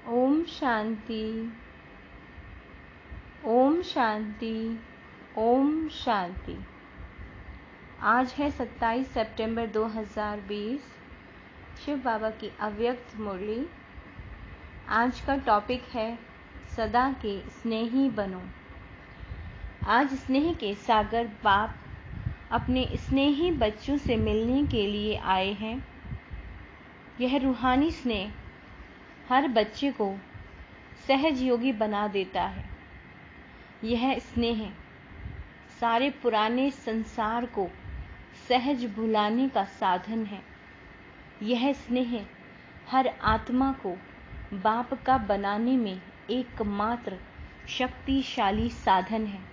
ओम शांति, ओम शांति, ओम शांति। आज है 27 सितंबर 2020, शिव बाबा की अव्यक्त मुरली। आज का टॉपिक है सदा के स्नेही बनो। आज स्नेह के सागर बाप अपने स्नेही बच्चों से मिलने के लिए आए हैं। यह रूहानी स्नेह हर बच्चे को सहज योगी बना देता है। यह स्नेह सारे पुराने संसार को सहज भुलाने का साधन है। यह स्नेह हर आत्मा को बाप का बनाने में एकमात्र शक्तिशाली साधन है।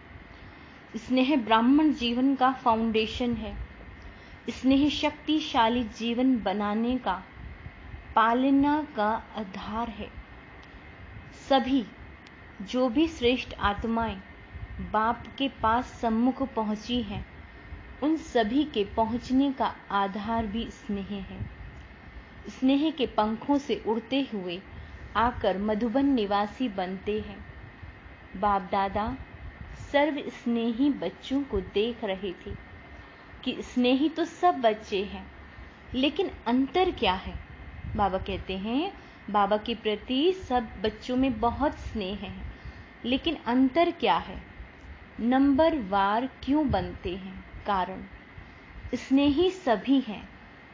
स्नेह ब्राह्मण जीवन का फाउंडेशन है। स्नेह शक्तिशाली जीवन बनाने का पालना का आधार है। सभी जो भी श्रेष्ठ आत्माएं बाप के पास सम्मुख पहुंची हैं, उन सभी के पहुंचने का आधार भी स्नेह है। स्नेह के पंखों से उड़ते हुए आकर मधुबन निवासी बनते हैं। बाप दादा सर्व स्नेही बच्चों को देख रहे थे कि स्नेही तो सब बच्चे हैं, लेकिन अंतर क्या है। बाबा कहते हैं बाबा के प्रति सब बच्चों में बहुत स्नेह है, लेकिन अंतर क्या है। नंबर वार क्यों बनते हैं। कारण स्नेही सभी हैं,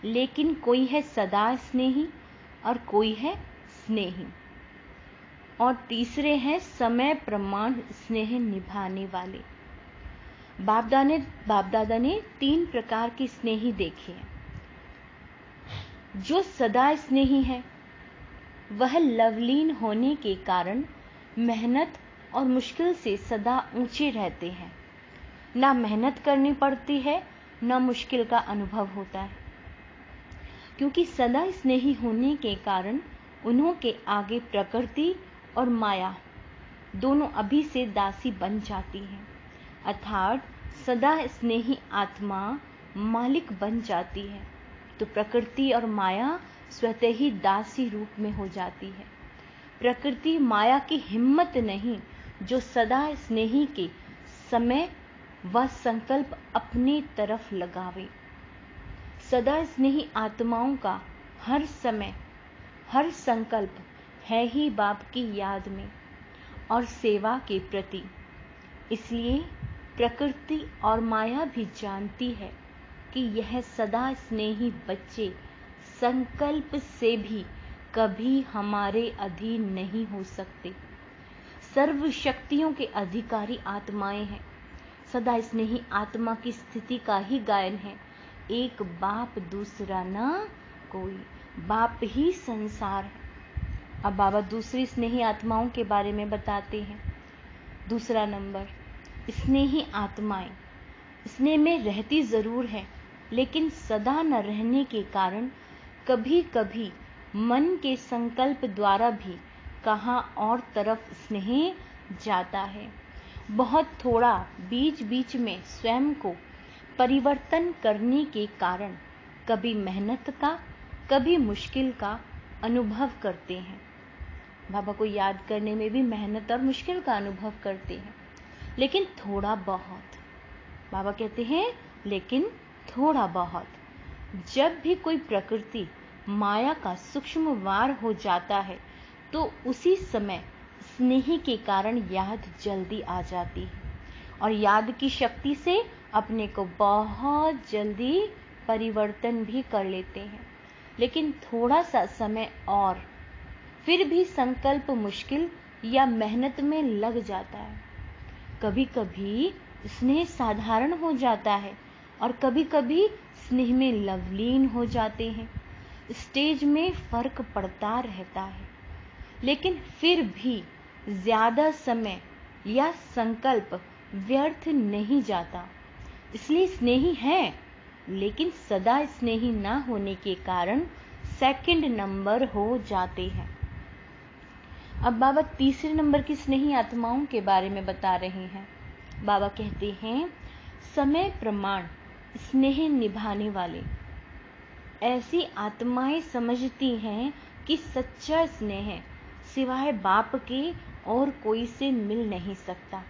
लेकिन कोई है सदा स्नेही और कोई है स्नेही। और तीसरे हैं समय प्रमाण स्नेह निभाने वाले। बाप दादा ने 3 प्रकार के स्नेही देखे हैं। जो सदा स्नेही है वह लवलीन होने के कारण मेहनत और मुश्किल से सदा ऊंचे रहते हैं। ना मेहनत करनी पड़ती है, ना मुश्किल का अनुभव होता है, क्योंकि सदा स्नेही होने के कारण उन्हों के आगे प्रकृति और माया दोनों अभी से दासी बन जाती हैं। अर्थात सदा स्नेही आत्मा मालिक बन जाती है, तो प्रकृति और माया स्वतः ही दासी रूप में हो जाती है। प्रकृति माया की हिम्मत नहीं जो सदा स्नेही के समय व संकल्प अपनी तरफ लगावे। सदा स्नेही आत्माओं का हर समय हर संकल्प है ही बाप की याद में और सेवा के प्रति। इसलिए प्रकृति और माया भी जानती है कि यह सदा स्नेही बच्चे संकल्प से भी कभी हमारे अधीन नहीं हो सकते। सर्व शक्तियों के अधिकारी आत्माएं हैं। सदा स्नेही आत्मा की स्थिति का ही गायन है। एक बाप दूसरा ना कोई, बाप ही संसार है। अब बाबा दूसरी स्नेही आत्माओं के बारे में बताते हैं। दूसरा नंबर, स्नेही आत्माएं स्नेह में रहती जरूर है, लेकिन सदा न रहने के कारण कभी कभी मन के संकल्प द्वारा भी कहां और तरफ स्नेह जाता है। बहुत थोड़ा बीच बीच में स्वयं को परिवर्तन करने के कारण कभी मेहनत का कभी मुश्किल का अनुभव करते हैं। बाबा को याद करने में भी मेहनत और मुश्किल का अनुभव करते हैं, लेकिन थोड़ा बहुत। बाबा कहते हैं लेकिन थोड़ा बहुत। जब भी कोई प्रकृति माया का सूक्ष्म वार हो जाता है, तो उसी समय स्नेही के कारण याद जल्दी आ जाती है और याद की शक्ति से अपने को बहुत जल्दी परिवर्तन भी कर लेते हैं। लेकिन थोड़ा सा समय और फिर भी संकल्प मुश्किल या मेहनत में लग जाता है। कभी कभी स्नेह साधारण हो जाता है और कभी कभी स्नेह में लवलीन हो जाते हैं। स्टेज में फर्क पड़ता रहता है, लेकिन फिर भी ज्यादा समय या संकल्प व्यर्थ नहीं जाता। इसलिए स्नेही है, लेकिन सदा स्नेही ना होने के कारण सेकंड नंबर हो जाते हैं। अब बाबा तीसरे नंबर की स्नेही आत्माओं के बारे में बता रहे हैं। बाबा कहते हैं समय प्रमाण स्नेह निभाने वाले। ऐसी आत्माएं समझती हैं कि सच्चा स्नेह सिवाय बाप के और कोई से मिल नहीं सकता।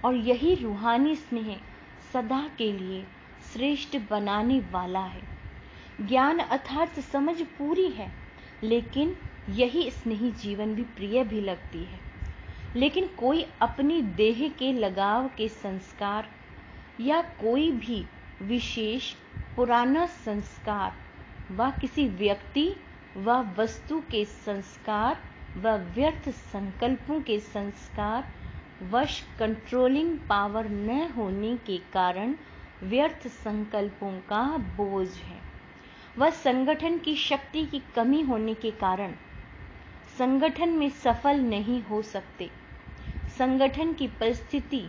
और यही रूहानी स्नेह सदा के लिए श्रेष्ठ बनाने वाला है। ज्ञान अर्थात समझ पूरी है, लेकिन यही स्नेही जीवन भी प्रिय भी लगती है। लेकिन कोई अपनी देह के लगाव के संस्कार या कोई भी विशेष पुराना संस्कार व किसी व्यक्ति व वस्तु के संस्कार व व्यर्थ संकल्पों के संस्कार वश कंट्रोलिंग पावर न होने के कारण व्यर्थ संकल्पों का बोझ है। वह संगठन की शक्ति की कमी होने के कारण संगठन में सफल नहीं हो सकते। संगठन की परिस्थिति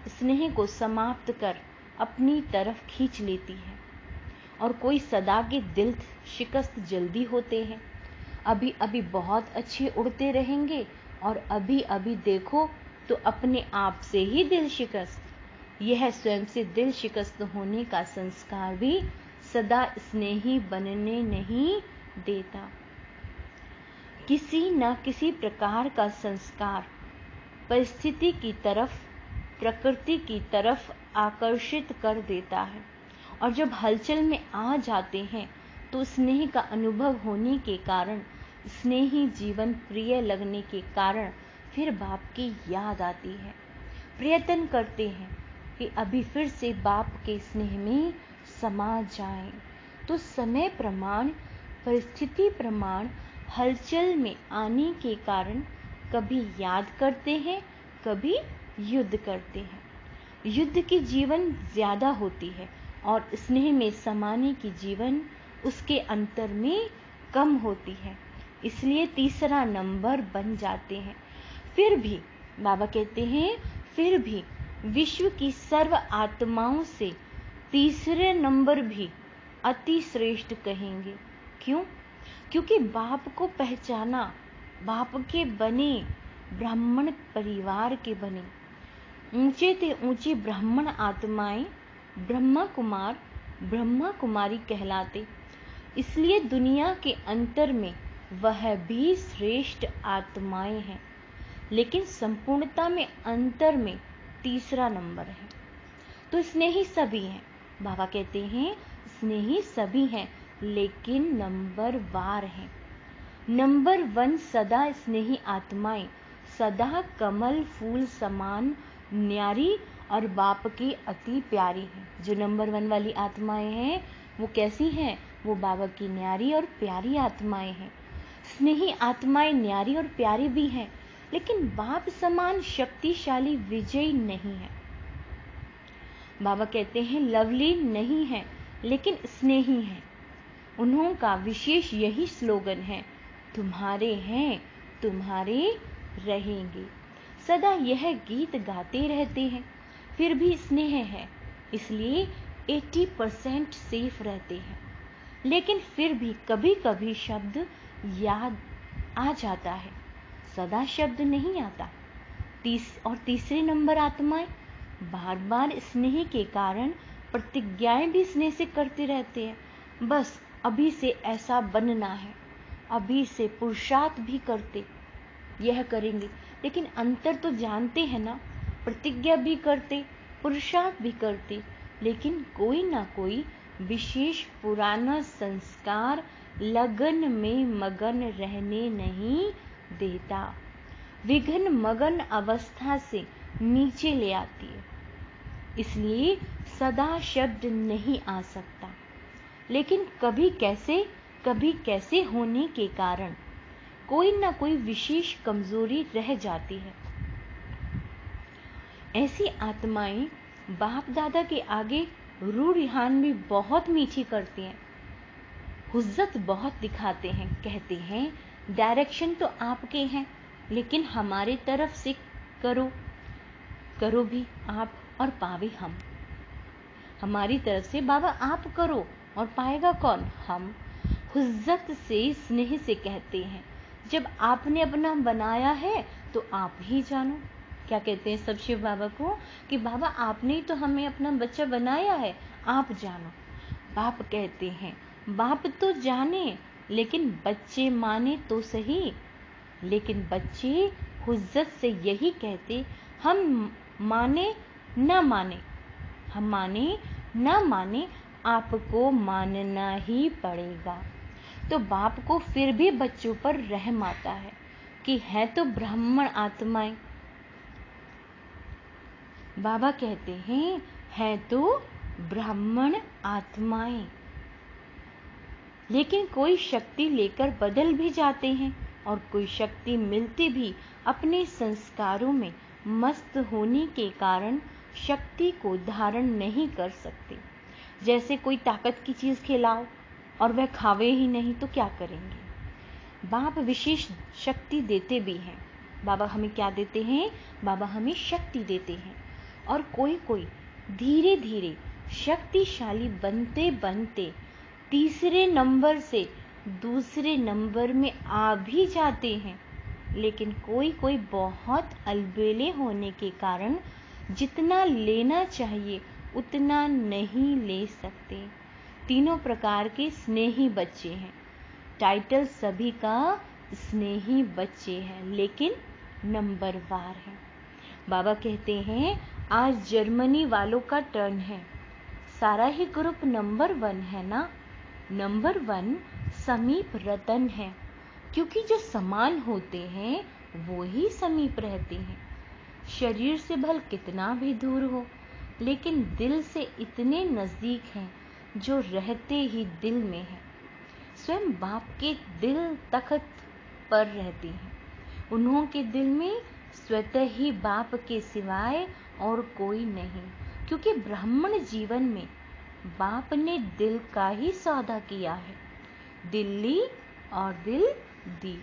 स्नेह को समाप्त कर अपनी तरफ खींच लेती है। और कोई सदा के दिल शिकस्त जल्दी होते हैं। अभी अभी बहुत अच्छे उड़ते रहेंगे और अभी अभी देखो तो अपने आप से ही दिल शिकस्त। यह स्वयं से दिल शिकस्त होने का संस्कार भी सदा स्नेही बनने नहीं देता। किसी न किसी प्रकार का संस्कार परिस्थिति की तरफ, प्रकृति की तरफ आकर्षित कर देता है। और जब हलचल में आ जाते हैं तो स्नेह का अनुभव होने के कारण, स्नेही जीवन प्रिय लगने के कारण फिर बाप की याद आती है। प्रयत्न करते हैं कि अभी फिर से बाप के स्नेह में समा जाएं। तो समय प्रमाण, परिस्थिति प्रमाण हलचल में आने के कारण कभी याद करते हैं, कभी युद्ध करते हैं। युद्ध की जीवन ज्यादा होती है और स्नेह में समाने की जीवन उसके अंतर में कम होती है, इसलिए तीसरा नंबर बन जाते हैं। फिर भी बाबा कहते हैं, फिर भी विश्व की सर्व आत्माओं से तीसरे नंबर भी अति श्रेष्ठ कहेंगे। क्यों? क्योंकि बाप को पहचाना, बाप के बने, ब्राह्मण परिवार के बने, ऊंचे ते ऊंचे ब्राह्मण आत्माएं ब्रह्मा कुमार, ब्रह्मा कुमारी कहलाते। इसलिए दुनिया के अंतर में वह भी श्रेष्ठ आत्माएं हैं, लेकिन संपूर्णता में अंतर में तीसरा नंबर है। तो स्नेही सभी हैं। बाबा कहते हैं स्नेही सभी हैं, लेकिन नंबर वार हैं। नंबर 1 सदा स्नेही आत्माएं, सदा कमल फूल समान न्यारी और बाप की अति प्यारी हैं। जो नंबर 1 वाली आत्माएं हैं वो कैसी हैं? वो बाबा की न्यारी और प्यारी आत्माएं हैं। स्नेही आत्माएं न्यारी और प्यारी भी हैं, लेकिन बाप समान शक्तिशाली विजयी नहीं है। बाबा कहते हैं लवली नहीं है, लेकिन स्नेही है। उन्हों का विशेष यही स्लोगन है, तुम्हारे हैं तुम्हारे रहेंगे। सदा यह गीत गाते रहते हैं। फिर भी स्नेह है, इसलिए 80% सेफ रहते हैं। लेकिन फिर भी कभी कभी शब्द याद आ जाता है, सदा शब्द नहीं आता। तीसरे नंबर आत्माएं बार बार स्नेह के कारण प्रतिज्ञाएं भी स्नेह से करते रहते हैं। बस अभी से ऐसा बनना है, अभी से पुरुषार्थ भी करते, यह करेंगे। लेकिन अंतर तो जानते हैं ना, प्रतिज्ञा भी करते, पुरुषार्थ भी करते, लेकिन कोई ना कोई विशेष पुराना संस्कार लगन में मगन रहने नहीं देता। विघ्न मगन अवस्था से नीचे ले आती है। इसलिए सदा शब्द नहीं आ सकता, लेकिन कभी कैसे होने के कारण कोई ना कोई विशेष कमजोरी रह जाती है। ऐसी आत्माएं बाप दादा के आगे रूढ़िहान भी बहुत मीठी करती हैं, हुज्जत बहुत दिखाते हैं, कहते हैं डायरेक्शन तो आपके हैं, लेकिन हमारे तरफ से करो भी आप और पावे हम। हमारी तरफ से बाबा आप करो और पाएगा कौन? हम। हुज्जत से स्नेह से कहते हैं, जब आपने अपना बनाया है तो आप ही जानो। क्या कहते हैं सब शिव बाबा को कि बाबा आपने ही तो हमें अपना बच्चा बनाया है, आप जानो। बाप कहते हैं बाप तो जाने, लेकिन बच्चे माने तो सही। लेकिन बच्चे हुज्जत से यही कहते, हम माने न माने, हम माने न माने, आपको मानना ही पड़ेगा। तो बाप को फिर भी बच्चों पर रहम आता है कि है तो ब्राह्मण आत्माएं। बाबा कहते हैं है तो ब्राह्मण आत्माएं, लेकिन कोई शक्ति लेकर बदल भी जाते हैं और कोई शक्ति मिलती भी अपने संस्कारों में मस्त होने के कारण शक्ति को धारण नहीं कर सकते। जैसे कोई ताकत की चीज खिलाओ और वह खावे ही नहीं तो क्या करेंगे। बाप विशेष शक्ति देते भी हैं। बाबा हमें क्या देते हैं? बाबा हमें शक्ति देते हैं। और कोई कोई धीरे धीरे शक्तिशाली बनते बनते तीसरे नंबर से दूसरे नंबर में आ भी जाते हैं। लेकिन कोई कोई बहुत अलबेले होने के कारण जितना लेना चाहिए उतना नहीं ले सकते। तीनों प्रकार के स्नेही बच्चे हैं। टाइटल सभी का स्नेही बच्चे हैं, लेकिन नंबरवार है। बाबा कहते हैं आज जर्मनी वालों का टर्न है। सारा ही ग्रुप नंबर 1 है ना। नंबर 1 समीप रतन है, क्योंकि जो समान होते हैं वो ही समीप रहते हैं। शरीर से भल कितना भी दूर हो, लेकिन दिल से इतने नजदीक हैं जो रहते ही दिल में है। स्वयं बाप के दिल तख्त पर रहते हैं। उन्हों के दिल में स्वतः ही बाप के सिवाय और कोई नहीं, क्योंकि ब्राह्मण जीवन में बाप ने दिल का ही सौदा किया है। दिल ली और दिल दी।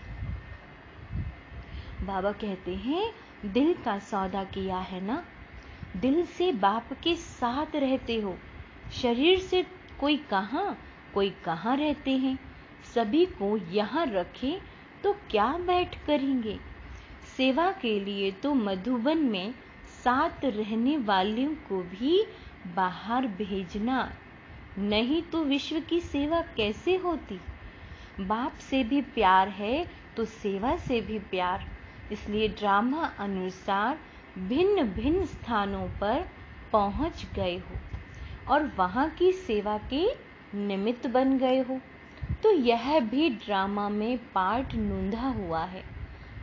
बाबा कहते हैं दिल का सौदा किया है ना। दिल से बाप के साथ रहते हो। शरीर से कोई कहाँ रहते हैं। सभी को यहाँ रखें तो क्या बैठ करेंगे। सेवा के लिए तो मधुबन में साथ रहने वालों को भी बाहर भेजना, नहीं तो विश्व की सेवा कैसे होती। बाप से भी प्यार है तो सेवा से भी प्यार। इसलिए ड्रामा अनुसार भिन्न भिन्न स्थानों पर पहुंच गए हो और वहां की सेवा के निमित्त बन गए हो। तो यह भी ड्रामा में पार्ट नूंधा हुआ है।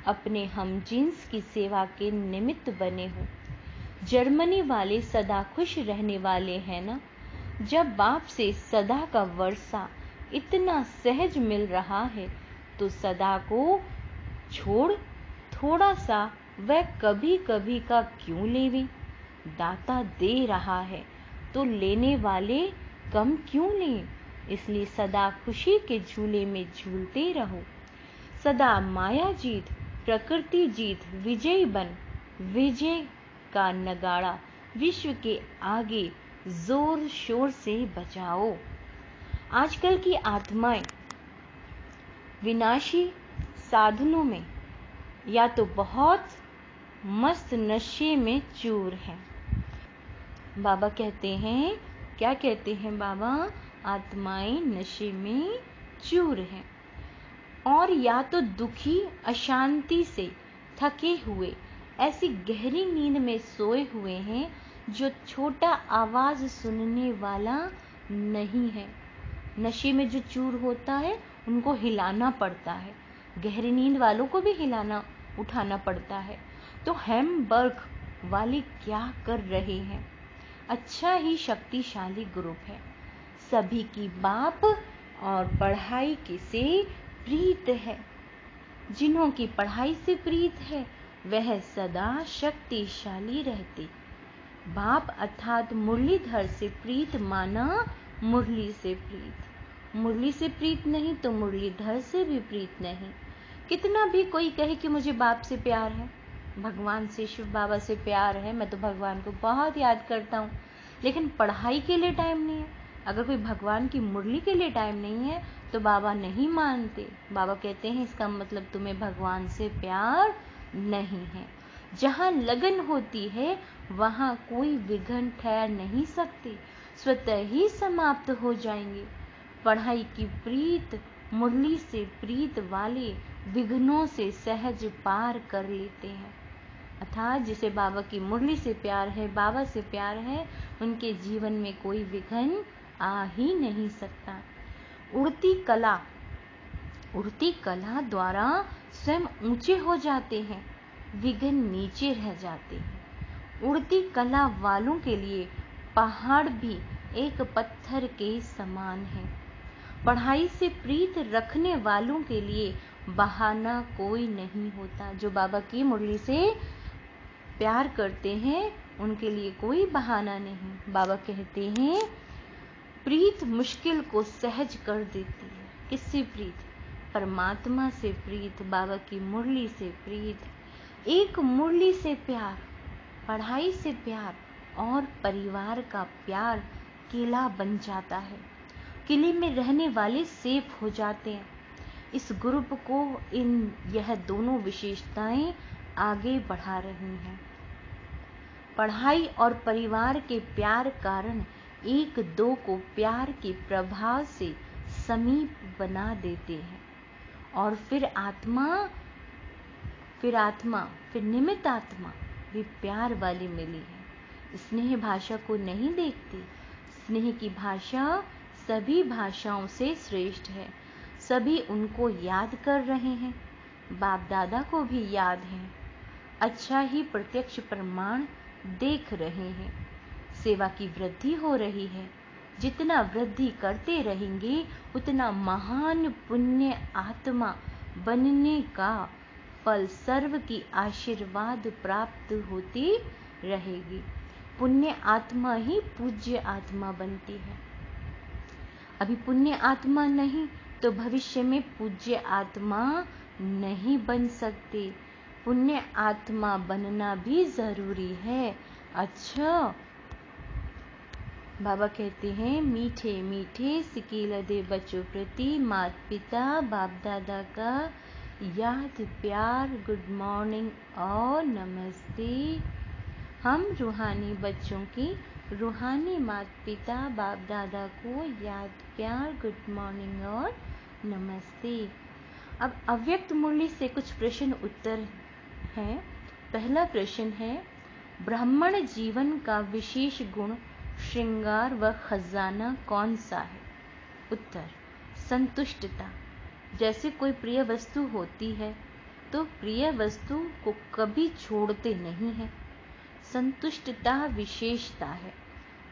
अपने हम जिन्स की सेवा के निमित्त बने हो। जर्मनी वाले सदा खुश रहने वाले हैं ना। जब बाप से सदा का वर्षा इतना सहज मिल रहा है तो सदा को छोड़ थोड़ा सा वह कभी कभी का क्यों लेवे। दाता दे रहा है तो लेने वाले कम क्यों लें। इसलिए सदा खुशी के झूले में झूलते रहो। सदा माया जीत प्रकृति जीत विजयी बन। विजय का नगाड़ा विश्व के आगे जोर शोर से बजाओ। आजकल की आत्माएं विनाशी साधनों में या तो बहुत मस्त नशे में चूर हैं। बाबा कहते हैं, क्या कहते हैं बाबा? आत्माएं नशे में चूर हैं और या तो दुखी अशांति से थके हुए ऐसी गहरी नींद में सोए हुए हैं जो छोटा आवाज सुनने वाला नहीं है। नशे में जो चूर होता है उनको हिलाना पड़ता है। गहरी नींद वालों को भी हिलाना उठाना पड़ता है। तो हैमबर्ग वाले क्या कर रहे हैं? अच्छा ही शक्तिशाली ग्रुप है। सभी की बाप और पढ़ाई के से प्रीत है। जिन्हों की पढ़ाई से प्रीत है वह सदा शक्तिशाली रहते। बाप अर्थात मुरलीधर से प्रीत माना मुरली से प्रीत। मुरली से प्रीत नहीं तो मुरलीधर से भी प्रीत नहीं। कितना भी कोई कहे कि मुझे बाप से प्यार है, भगवान से, शिव बाबा से प्यार है, मैं तो भगवान को बहुत याद करता हूँ, लेकिन पढ़ाई के लिए टाइम नहीं है। अगर कोई भगवान की मुरली के लिए टाइम नहीं है तो बाबा नहीं मानते। बाबा कहते हैं इसका मतलब तुम्हें भगवान से प्यार नहीं है। जहाँ लगन होती है वहाँ कोई विघ्न ठहर नहीं सकते, स्वतः ही समाप्त हो जाएंगे। पढ़ाई की प्रीत, मुरली से प्रीत वाले विघ्नों से सहज पार कर लेते हैं। अर्थात जिसे बाबा की मुरली से प्यार है, बाबा से प्यार है, उनके जीवन में कोई विघ्न आ ही नहीं सकता। उड़ती कला द्वारा स्वयं ऊंचे हो जाते हैं, विघ्न नीचे रह जाते हैं। उड़ती कला वालों के लिए पहाड़ भी एक पत्थर के समान है। पढ़ाई से प्रीत रखने वालों के लिए बहाना कोई नहीं होता। जो बाबा की मुरली से प्यार करते हैं उनके लिए कोई बहाना नहीं। बाबा कहते हैं प्रीत मुश्किल को सहज कर देती है। किससे प्रीत? परमात्मा से प्रीत, बाबा की मुरली से प्रीत। एक मुरली से प्यार, पढ़ाई से प्यार और परिवार का प्यार किला बन जाता है। किले में रहने वाले सेफ हो जाते हैं। इस ग्रुप को यह दोनों विशेषताएं आगे बढ़ा रही हैं। पढ़ाई और परिवार के प्यार कारण एक दो को प्यार के प्रभाव से समीप बना देते हैं और फिर निमित्त आत्मा भी प्यार वाली मिली है। स्नेह भाषा को नहीं देखती। स्नेह की भाषा सभी भाषाओं से श्रेष्ठ है। सभी उनको याद कर रहे हैं, बाप दादा को भी याद है। अच्छा ही प्रत्यक्ष प्रमाण देख रहे हैं। सेवा की वृद्धि हो रही है। जितना वृद्धि करते रहेंगे उतना महान पुण्य आत्मा बनने का फल सर्व की आशीर्वाद प्राप्त होती रहेगी। पुण्य आत्मा ही पूज्य आत्मा बनती है। अभी पुण्य आत्मा नहीं तो भविष्य में पूज्य आत्मा नहीं बन सकते। पुण्य आत्मा बनना भी जरूरी है। अच्छा, बाबा कहते हैं मीठे मीठे सिकील दे बच्चों प्रति माता पिता बाप दादा का याद प्यार, गुड मॉर्निंग और नमस्ते। हम रूहानी बच्चों की रूहानी माता पिता बाप दादा को याद प्यार, गुड मॉर्निंग और नमस्ते। अब अव्यक्त मुरली से कुछ प्रश्न उत्तर हैं। पहला प्रश्न है, ब्राह्मण जीवन का विशेष गुण, श्रृंगार व खजाना कौन सा है? उत्तर, संतुष्टता। जैसे कोई प्रिय वस्तु होती है तो प्रिय वस्तु को कभी छोड़ते नहीं है। संतुष्टता विशेषता है।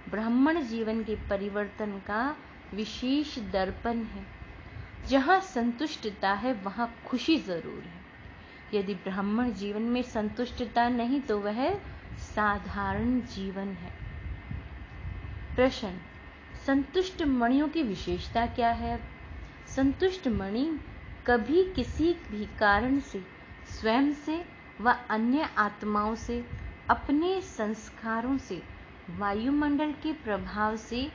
ब्राह्मण जीवन के परिवर्तन का विशेष दर्पण है। जहाँ संतुष्टता है वहाँ खुशी जरूर है। यदि ब्राह्मण जीवन में संतुष्टता नहीं तो वह साधारण जीवन है। प्रश्न, संतुष्ट मणियों की विशेषता क्या है? संतुष्ट मणि कभी किसी भी कारण से, स्वयं से व अन्य आत्माओं से, अपने संस्कारों से, वायुमंडल के प्रभाव से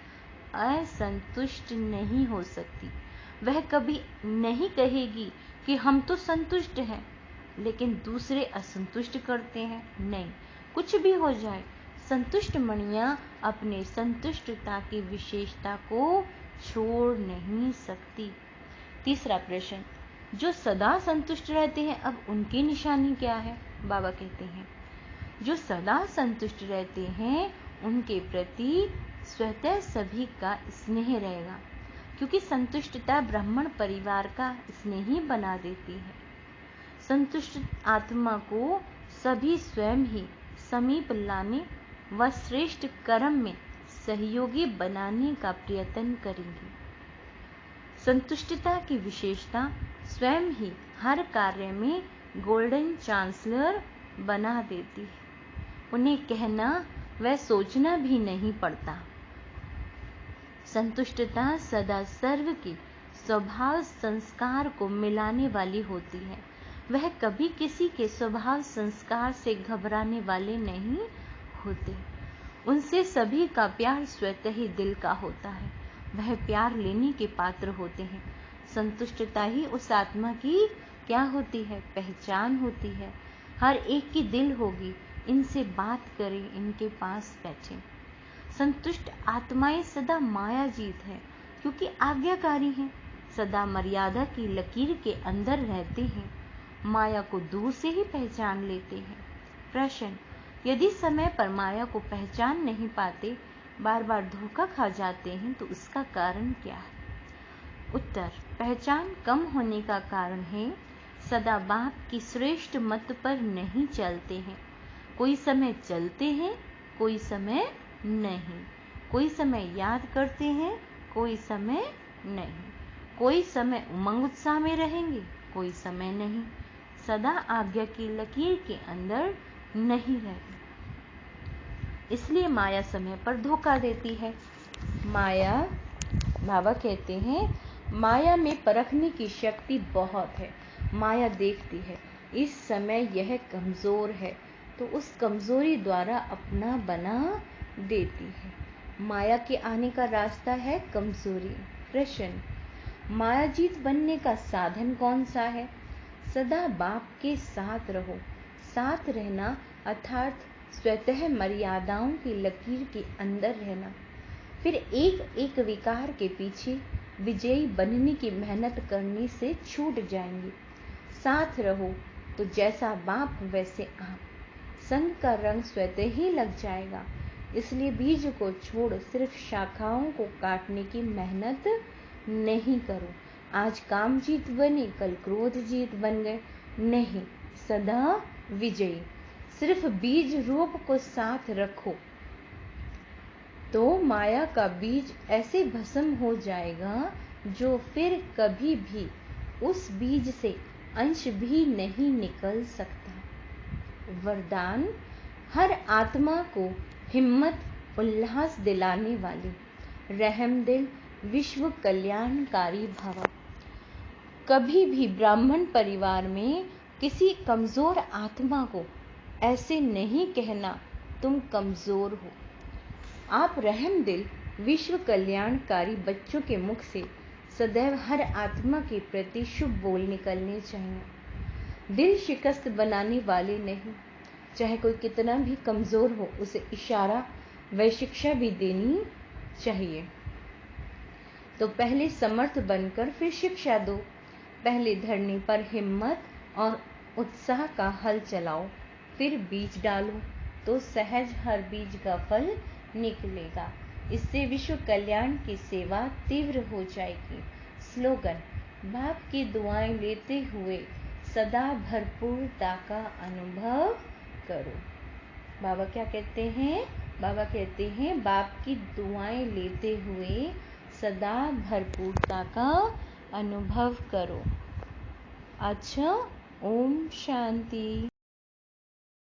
असंतुष्ट नहीं हो सकती। वह कभी नहीं कहेगी कि हम तो संतुष्ट हैं लेकिन दूसरे असंतुष्ट करते हैं। नहीं, कुछ भी हो जाए, संतुष्ट मणियां अपने संतुष्टता की विशेषता को छोड़ नहीं सकती। तीसरा प्रश्न, जो सदा संतुष्ट रहते हैं, अब उनकी निशानी क्या है? बाबा कहते हैं जो सदा संतुष्ट रहते हैं उनके प्रति स्वतः सभी का स्नेह रहेगा, क्योंकि संतुष्टता ब्राह्मण परिवार का स्नेह ही बना देती है। संतुष्ट आत्मा को सभी स्वयं ही समीप लाने व श्रेष्ठ कर्म में सहयोगी बनाने का प्रयत्न करेंगे। संतुष्टता की विशेषता स्वयं ही हर कार्य में गोल्डन चांसलर बना देती है। उन्हें कहना व सोचना भी नहीं पड़ता। संतुष्टता सदा सर्व के स्वभाव संस्कार को मिलाने वाली होती है। वह कभी किसी के स्वभाव संस्कार से घबराने वाले नहीं होते। उनसे सभी का प्यार स्वतः ही दिल का होता है। वह प्यार लेने के पात्र होते हैं। संतुष्टता ही उस आत्मा की क्या होती है? पहचान होती है। हर एक की दिल होगी, इनसे बात करें, इनके पास बैठें। संतुष्ट आत्माएं सदा माया जीत है, क्योंकि आज्ञाकारी हैं। सदा मर्यादा की लकीर के अंदर रहते हैं, माया को दूर से ही पहचान लेते हैं। प्रश्न: यदि समय पर माया को पहचान नहीं पाते, बार बार धोखा खा जाते हैं, तो उसका कारण क्या है? उत्तर: पहचान कम होने का कारण है सदा बाप की श्रेष्ठ मत पर नहीं चलते हैं। कोई समय चलते हैं, कोई समय नहीं। कोई समय याद करते हैं, कोई समय नहीं। कोई समय उमंग उत्साह में रहेंगे, कोई समय नहीं। सदा आज्ञा की लकीर के अंदर नहीं रहते, इसलिए माया समय पर धोखा देती है। माया, बाबा कहते हैं, माया में परखने की शक्ति बहुत है। माया देखती है इस समय यह कमजोर है, तो उस कमजोरी द्वारा अपना बना देती है। माया के आने का रास्ता है कमजोरी। प्रश्न: मायाजीत बनने का साधन कौन सा है? सदा बाप के साथ रहो। साथ रहना अर्थात स्वतः मर्यादाओं की लकीर के अंदर रहना। फिर एक एक विकार के पीछे विजयी बनने की मेहनत करने से छूट जाएंगे। साथ रहो तो जैसा बाप वैसे आप। संग का रंग स्वतः ही लग जाएगा। इसलिए बीज को छोड़ सिर्फ शाखाओं को काटने की मेहनत नहीं करो। आज काम जीत बने, कल क्रोध जीत बन गए। नहीं, सदा विजयी। सिर्फ बीज रूप को साथ रखो तो माया का बीज ऐसे भस्म हो जाएगा जो फिर कभी भी उस बीज से अंश भी नहीं निकल सकता। वरदान: हर आत्मा को हिम्मत, उल्लास दिलाने वाली, रहमदिल, विश्व कल्याणकारी भव। कभी भी ब्राह्मण परिवार में किसी कमजोर आत्मा को ऐसे नहीं कहना तुम कमजोर हो। आप रहमदिल, विश्व कल्याणकारी बच्चों के मुख से सदैव हर आत्मा के प्रति शुभ बोल निकलने चाहिए। दिल शिकस्त बनाने वाले नहीं। चाहे कोई कितना भी कमजोर हो, उसे इशारा व शिक्षा भी देनी चाहिए। तो पहले समर्थ बनकर फिर शिक्षा दो। पहले धरने पर हिम्मत और उत्साह का हल चलाओ, फिर बीज डालो, तो सहज हर बीज का फल निकलेगा। इससे विश्व कल्याण की सेवा तीव्र हो जाएगी। स्लोगन: बाप की दुआएं लेते हुए सदा भरपूरता का अनुभव करो। बाबा क्या कहते हैं? बाबा कहते हैं, बाप की दुआएं लेते हुए सदा भरपूरता का अनुभव करो। अच्छा, ओम शांति।